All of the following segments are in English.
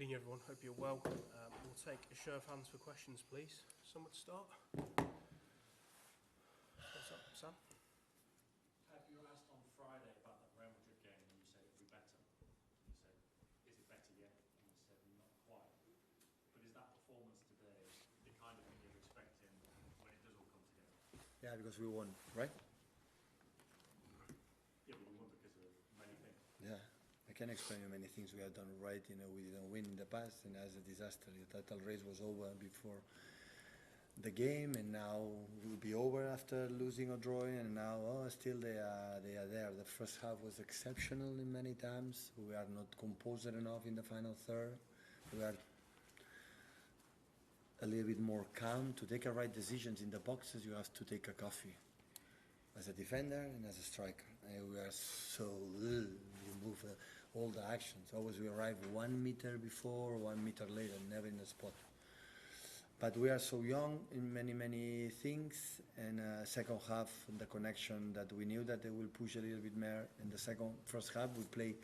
evening, everyone. Hope you're well. We'll take a show of hands for questions, please. Someone to start. What's up, Sam? You were asked on Friday about that Real Madrid game, and you said it would be better. You said, is it better yet? And you said, not quite. But is that performance today the kind of thing you're expecting when it does all come together? Yeah, because we won, right? Yeah, but we won because of many things. Yeah, I can explain you many things we have done right. We didn't win in the past, and as a disaster, the title race was over before the game, and now it will be over after losing or drawing, and now still they are there. The first half was exceptional in many times. We are not composed enough in the final third. We are a little bit more calm. To take the right decisions in the boxes, you have to take a coffee. As a defender and as a striker, and we are so we move all the actions. Always we arrive 1 meter before, 1 meter later, never in the spot. But we are so young in many things, and second half the connection that we knew that they will push a little bit more. In the first half we play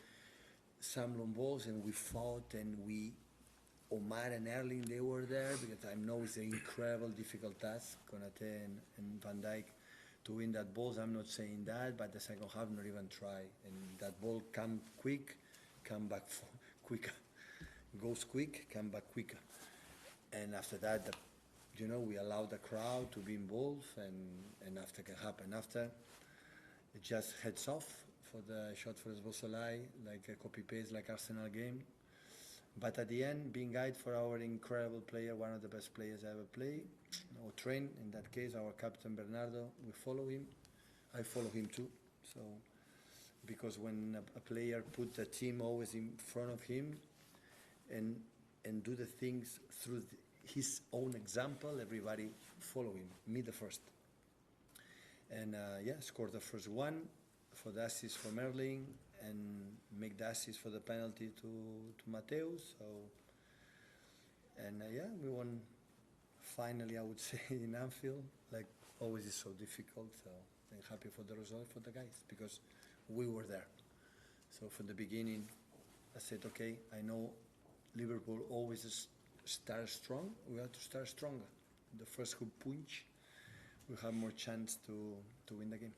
some long balls and we fought, and Omar and Erling, they were there because I know it's an incredible difficult task, Konate and Van Dijk, to win that balls. I'm not saying that, but the second half not even try, and that ball come quick, come back quicker, goes quick, come back quicker. And after that, we allow the crowd to be involved, and after can happen. After, it just heads off for the shot for Szoboszlai, like a copy-paste, like Arsenal game. But at the end, being guided for our incredible player, one of the best players I ever played, or trained, in that case, our captain Bernardo, we follow him. I follow him too. So, because when a player put the team always in front of him, and do the things through his own example, everybody follow him, me the first. And scored the first one for the assist from Erling, and make the assist for the penalty to Mateus. So, and we won finally, I would say, in Anfield. Like always is so difficult, so I'm happy for the result for the guys, because we were there. So from the beginning, I said, okay, I know Liverpool always starts strong. We have to start stronger. The first who punch, we have more chance to win the game.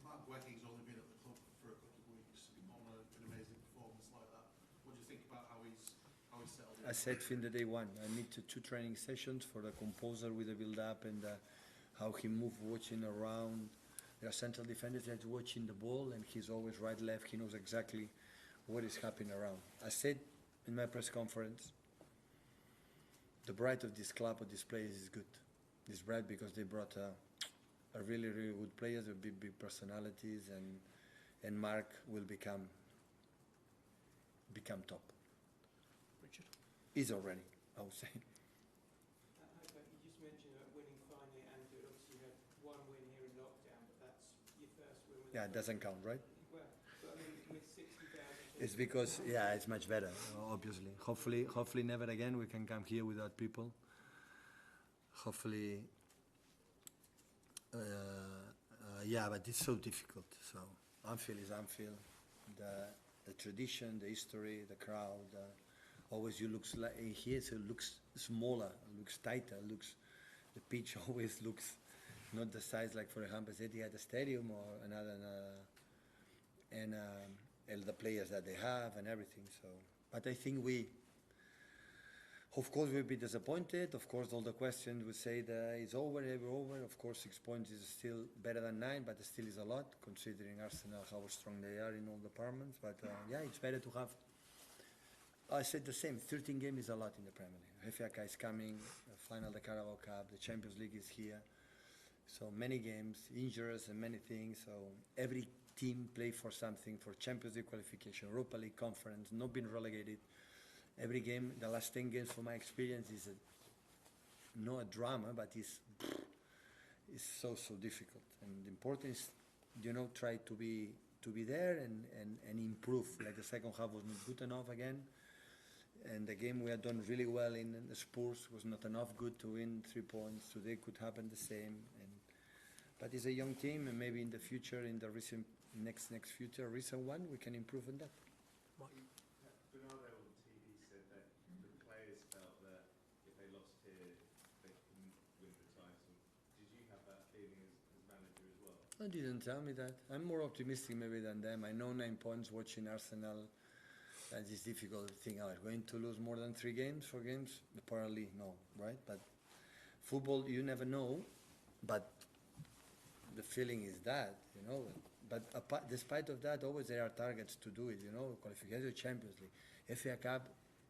Mark Wecking's only been at the club for a couple of weeks on an amazing performance like that. What do you think about how he's settled in? I said from the day one, I need two training sessions for the composer with the build-up and how he moved, watching around. There are central defenders that's watching the ball, and he's always right, left. He knows exactly what is happening around. I said in my press conference, the bright of this club, of this place is good. It's bright because they brought a really, really good players with big personalities, and Mark will become top. Richard? He's already, I would say. You just mentioned about winning finally at Anfield. Obviously, you had one win here in lockdown, but that's your first win. Yeah, it doesn't count, right? Well, but I mean, with 60,000. It's because, it's much better, obviously. Hopefully never again we can come here without people. Hopefully, but it's so difficult. So Anfield is Anfield. The tradition, the history, the crowd. Always you looks like here, so it looks smaller, looks tighter, the pitch always looks not the size like, for example, City at the stadium or another, and the players that they have and everything. So, but I think of course, we'll be disappointed. Of course, all the questions will say that it's over, ever over. Of course, 6 points is still better than 9, but it still is a lot, considering Arsenal, how strong they are in all departments. But it's better to have. I said the same. 13 games is a lot in the Premier League. FA Cup is coming, the final, the Carabao Cup, the Champions League is here. So many games, injuries and many things. So every team play for something, for Champions League qualification, Europa League conference, not being relegated. Every game, the last 10 games, from my experience, is not a drama, but it's so difficult. And the important is, try to be there and improve. Like the second half was not good enough again, and the game we had done really well in the Spurs was not enough good to win 3 points. Today could happen the same. But it's a young team, and maybe in the future, in the next future, recent one, we can improve on that. Mike? Bernardo feeling as manager as well? I didn't tell me that. I'm more optimistic maybe than them. I know 9 points watching Arsenal. That is difficult thing out. Going to lose more than 3 games, 4 games? Apparently no, right? But football, you never know. But the feeling is that, you know. But despite of that, always there are targets to do it, you know. Qualification Champions League, FA Cup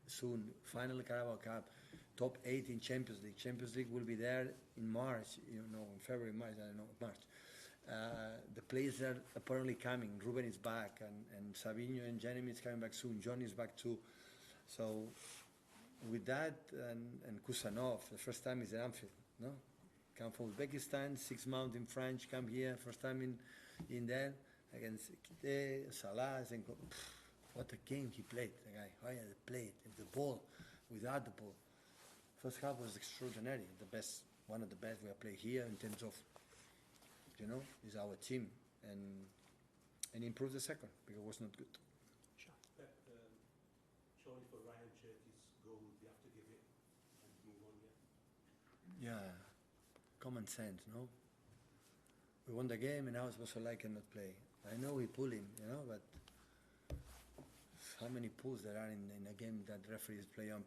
soon, final Carabao Cup, top 8 in Champions League. Champions League will be there in March, you know, in February, March, I don't know, March. The players are apparently coming. Ruben is back, and Savinho and Jeremy is coming back soon. John is back too. So with that, and Kusanov, the first time is at Anfield, no? Come from Uzbekistan, 6 months in France, come here, first time in there, against Kite, Salah, and what a game he played, the guy. How he played, the ball, without the ball. First half was extraordinary, the best, one of the best we have played here in terms of, you know, is our team, and improved the second because it was not good. Sure. Surely for Ryan Cherky's goal, you have to give it and move on, yeah? Yeah, common sense, no? We won the game and now it's also like cannot play. I know we pull him, you know, but how many pulls there are in a game that referees play on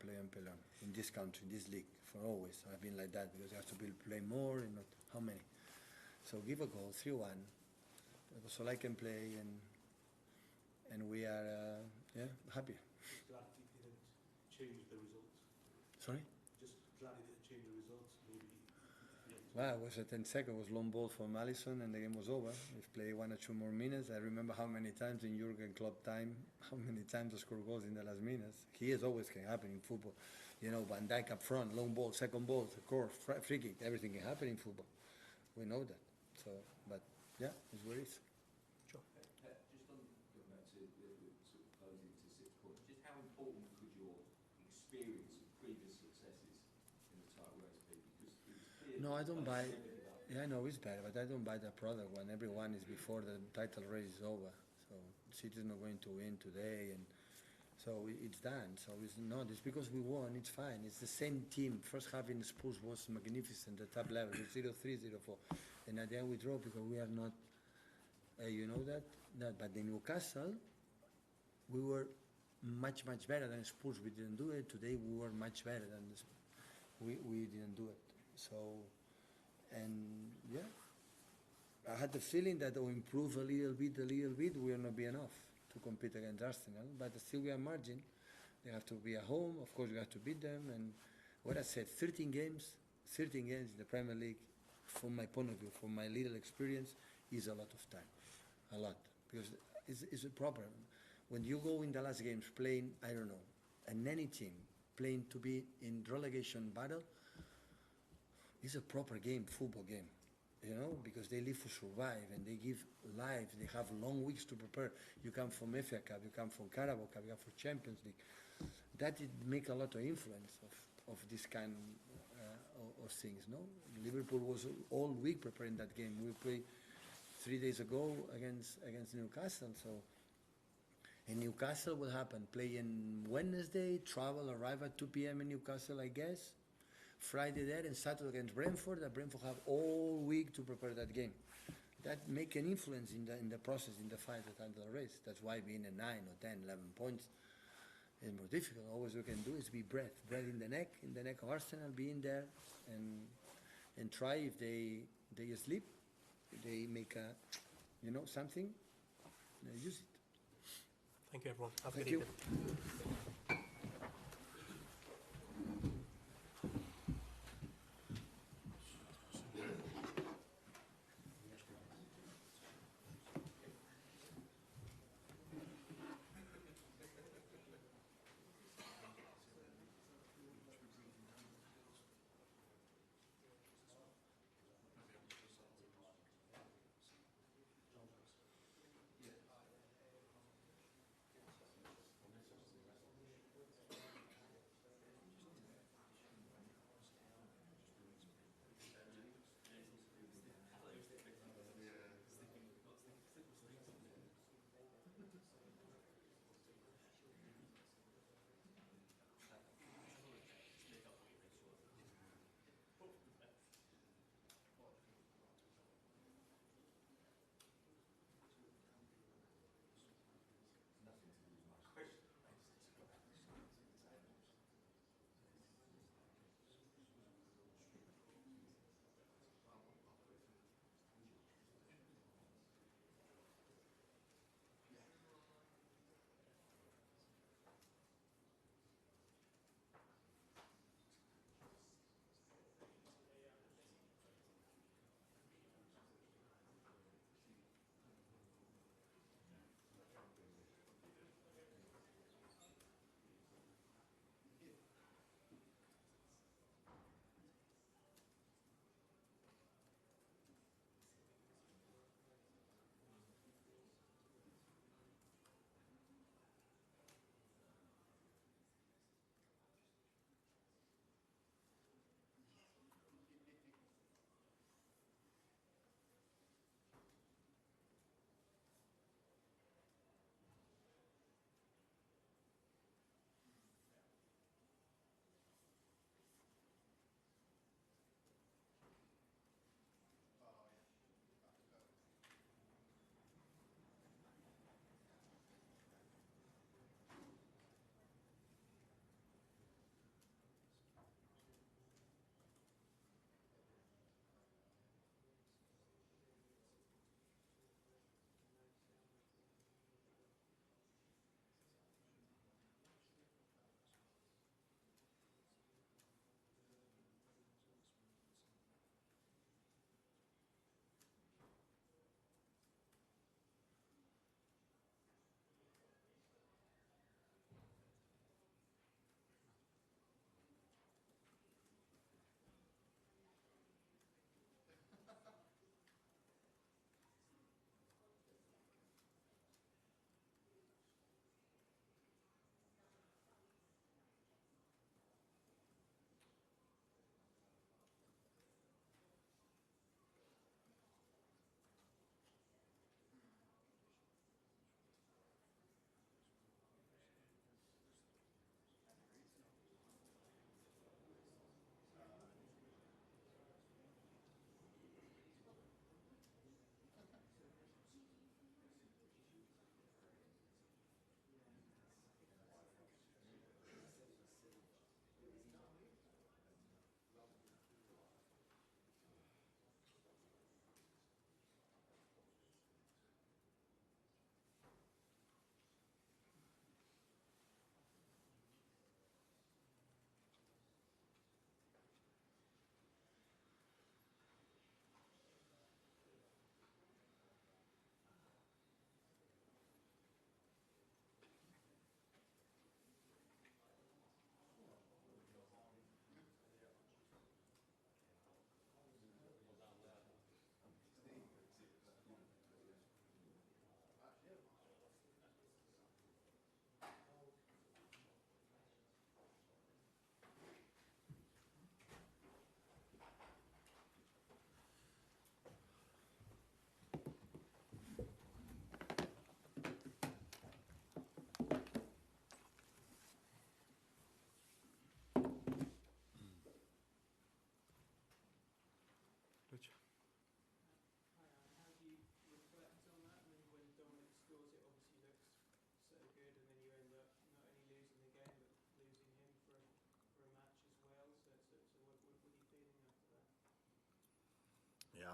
in this country, in this league, for always. I've been like that because you have to play more and not how many. So give a goal, 3-1. So I can play, and we are happy. Just glad it didn't change the results. Sorry? Just glad it didn't change the results, maybe. Well, it was a 10 seconds, it was long ball from Alisson, and the game was over. We've played 1 or 2 more minutes. I remember how many times in Jurgen Klopp time, how many times to score goals in the last minutes. Here's always can happen in football. You know, Van Dijk up front, long ball, second ball, the course, free kick, everything can happen in football. We know that. So, but yeah, it's what it is. Sure. Just on going back to sort of closing to 6 points, just how important could your experience of previous successes in the title race be? Because it was clear. No, I don't buy. everything up. Yeah, I know it's bad, but I don't buy the product when everyone is before the title race is over. So City's not going to win today, and so it's done. So it's not. It's because we won. It's fine. It's the same team. First half in Spurs was magnificent. The top level, 0-3, 0-4, and at the end we draw because we are not. You know that. But in Newcastle, we were much better than Spurs. We didn't do it. Today we were much better than the Spurs. We didn't do it. So. And yeah, I had the feeling that to improve a little bit, will not be enough to compete against Arsenal. But still we have margin. They have to be at home. Of course, we have to beat them. And what I said, 13 games in the Premier League, from my point of view, from my little experience, is a lot of time. A lot. Because it's a problem. When you go in the last games playing, I don't know, and any team playing to be in relegation battle, it's a proper game, football game, you know, because they live to survive and they give life. They have long weeks to prepare. You come from FA Cup, you come from Carabao Cup, you come from Champions League. That it make a lot of influence of this kind of things, no? Liverpool was all week preparing that game. We played 3 days ago against Newcastle. So, in Newcastle, what happened? Playing Wednesday, travel, arrive at 2 p.m. in Newcastle, I guess. Friday there and Saturday against Brentford. That Brentford have all week to prepare that game. That make an influence in the process, in the fight at the end of the race. That's why being a 9 or 10, 11 points is more difficult. All we can do is be breath in the neck of Arsenal, be in there and try if they sleep, if they make something, use it. Thank you, everyone. Have a Thank good you. evening.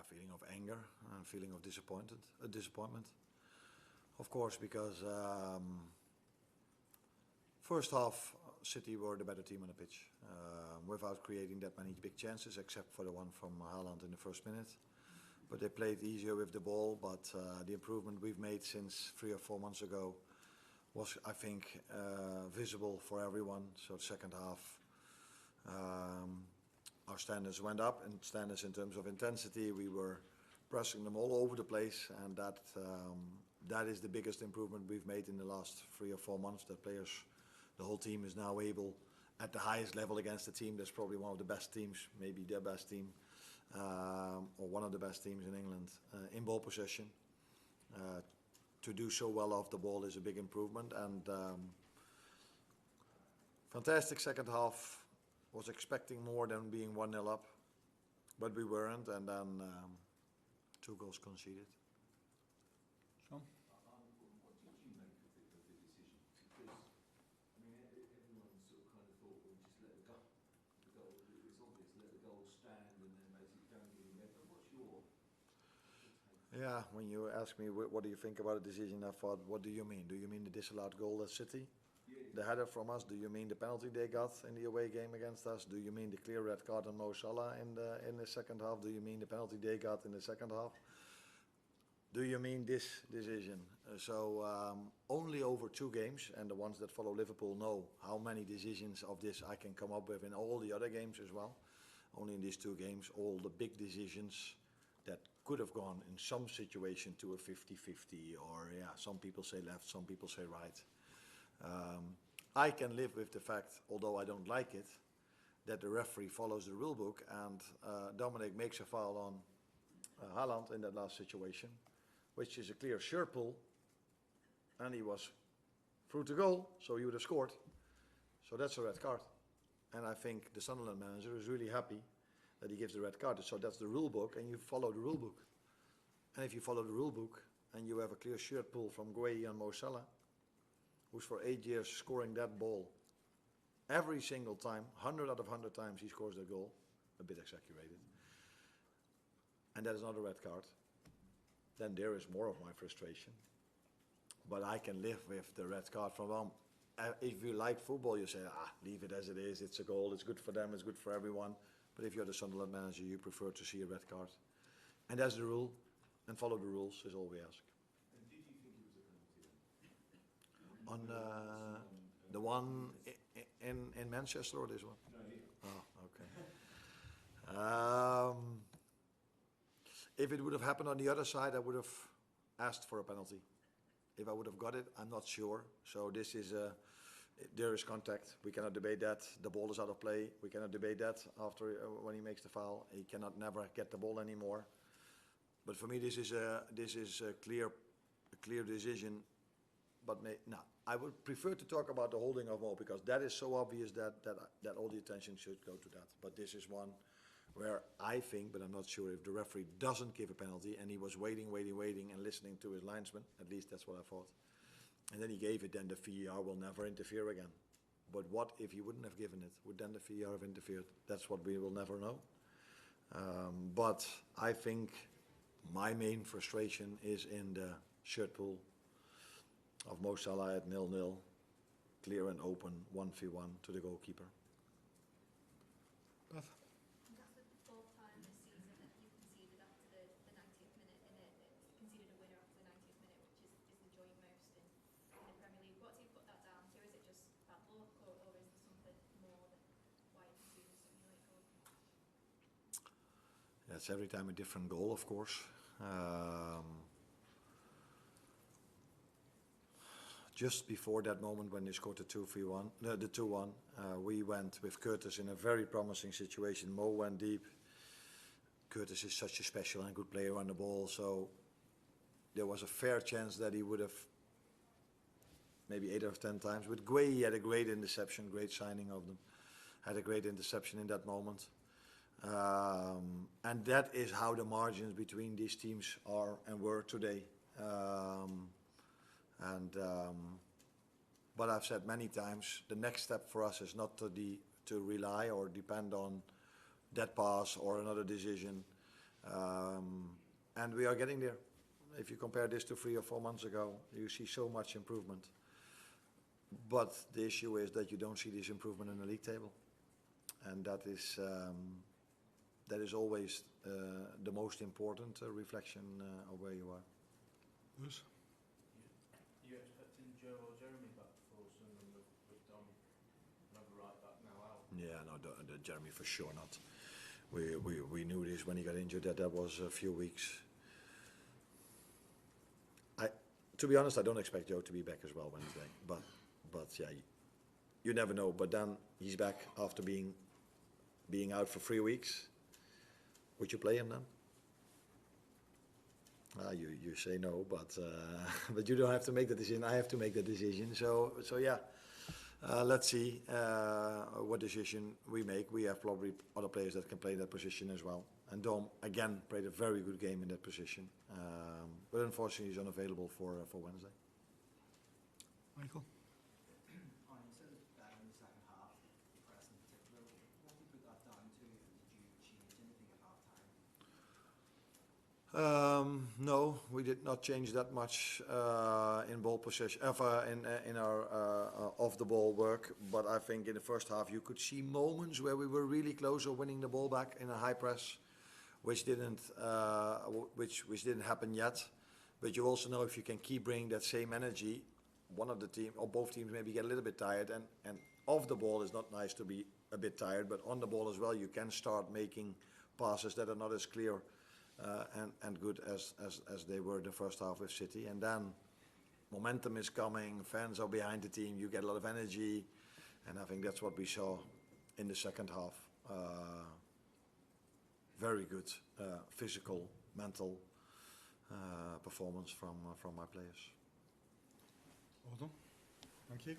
feeling of anger, a feeling of disappointment. Of course, because first half, City were the better team on the pitch, without creating that many big chances, except for the one from Haaland in the first minute. But they played easier with the ball, but the improvement we've made since 3 or 4 months ago was, I think, visible for everyone. So second half, our standards went up, and standards in terms of intensity. We were pressing them all over the place, and that is the biggest improvement we've made in the last 3 or 4 months. That players, the whole team is now able, at the highest level against a team that's probably one of the best teams, maybe their best team, or one of the best teams in England, in ball possession. To do so well off the ball is a big improvement, and fantastic second half. Was expecting more than being 1-0 up, but we weren't, and then 2 goals conceded. Sean? What did you make of the decision? Because, I mean, everyone sort of kind of thought, well, just let the goal, it's obvious, let the goal stand and then basically don't get in there. But what's your take? Yeah, when you ask me what do you think about the decision, I thought, what do you mean? Do you mean the disallowed goal at City? The header from us? Do you mean the penalty they got in the away game against us? Do you mean the clear red card on Mo Salah in the second half? Do you mean the penalty they got in the second half? Do you mean this decision? Only over 2 games, and the ones that follow Liverpool know how many decisions of this I can come up with in all the other games as well. Only in these 2 games, all the big decisions that could have gone in some situation to a 50-50, or some people say left, some people say right. I can live with the fact, although I don't like it, that the referee follows the rule book, and Dominic makes a foul on Haaland in that last situation, which is a clear shirt pull, and he was through to goal, so he would have scored. So that's a red card. And I think the Sunderland manager is really happy that he gives the red card. So that's the rule book, and you follow the rule book. And if you follow the rule book, and you have a clear shirt pull from Gueye and Mo Salah, who's for 8 years scoring that ball every single time, 100 out of 100 times he scores that goal, a bit exaggerated, and that is not a red card, then there is more of my frustration. But I can live with the red card from them. If you like football, you say, leave it as it is, it's a goal, it's good for them, it's good for everyone. But if you're the Sunderland manager, you prefer to see a red card. And that's the rule, and follow the rules is all we ask. And did you think it was a penalty then? On the one in Manchester, or this one? No, here. Oh, okay. If it would have happened on the other side, I would have asked for a penalty. If I would have got it, I'm not sure. So this is there is contact. We cannot debate that. The ball is out of play. We cannot debate that after when he makes the foul. He cannot never get the ball anymore. But for me, this is a clear decision. But no, I would prefer to talk about the holding of Mo, because that is so obvious that all the attention should go to that. But this is one where I think, but I'm not sure, if the referee doesn't give a penalty, and he was waiting and listening to his linesman, at least that's what I thought, and then he gave it, then the VAR will never interfere again. But what if he wouldn't have given it? Would then the VAR have interfered? That's what we will never know. But I think my main frustration is in the shirt pull of Mo Salah at 0-0, clear and open, 1v1 to the goalkeeper. Beth? That's the 4th time this season that you conceded after the 90th minute, conceded a winner after the 90th minute, which is the joint most in the Premier League. What do you put that down to? Is it just bad luck, or is there something more than why you conceded so many late goals? That's every time a different goal, of course. Just before that moment when they scored the 2-1, we went with Curtis in a very promising situation. Mo went deep. Curtis is such a special and good player on the ball, so there was a fair chance that he would have maybe 8 out of 10 times. But Gueye had a great interception, great signing of them. Had a great interception in that moment. And that is how the margins between these teams are and were today. But I've said many times, the next step for us is not to rely or depend on that pass or another decision. And we are getting there. If you compare this to 3 or 4 months ago, you see so much improvement. But the issue is that you don't see this improvement in the league table. And that is always the most important reflection of where you are. Yes. You expecting Joe or Jeremy back for Sunderland with Dom another right back now out? Yeah, no, the Jeremy for sure not. We knew this when he got injured, that was a few weeks. To be honest, I don't expect Joe to be back as well Wednesday. But yeah, you never know. But then he's back after being out for 3 weeks. Would you play him then? You say no, but you don't have to make the decision. I have to make the decision. So yeah, let's see what decision we make. We have probably other players that can play that position as well. And Dom again played a very good game in that position, but unfortunately he's unavailable for Wednesday. Michael. On you said better in the second half, the press in particular. What do you put that down to? Did you change anything at half time? No, we did not change that much in ball possession, in our off the ball work. But I think in the first half you could see moments where we were really close of winning the ball back in a high press, which didn't happen yet. But you also know if you can keep bringing that same energy, one of the team or both teams maybe get a little bit tired. And off the ball is not nice to be a bit tired, but on the ball as well you can start making passes that are not as clear and good as they were the first half with City. And then momentum is coming, fans are behind the team, you get a lot of energy, and I think that's what we saw in the second half. Very good physical, mental performance from my players. Well done. Thank you.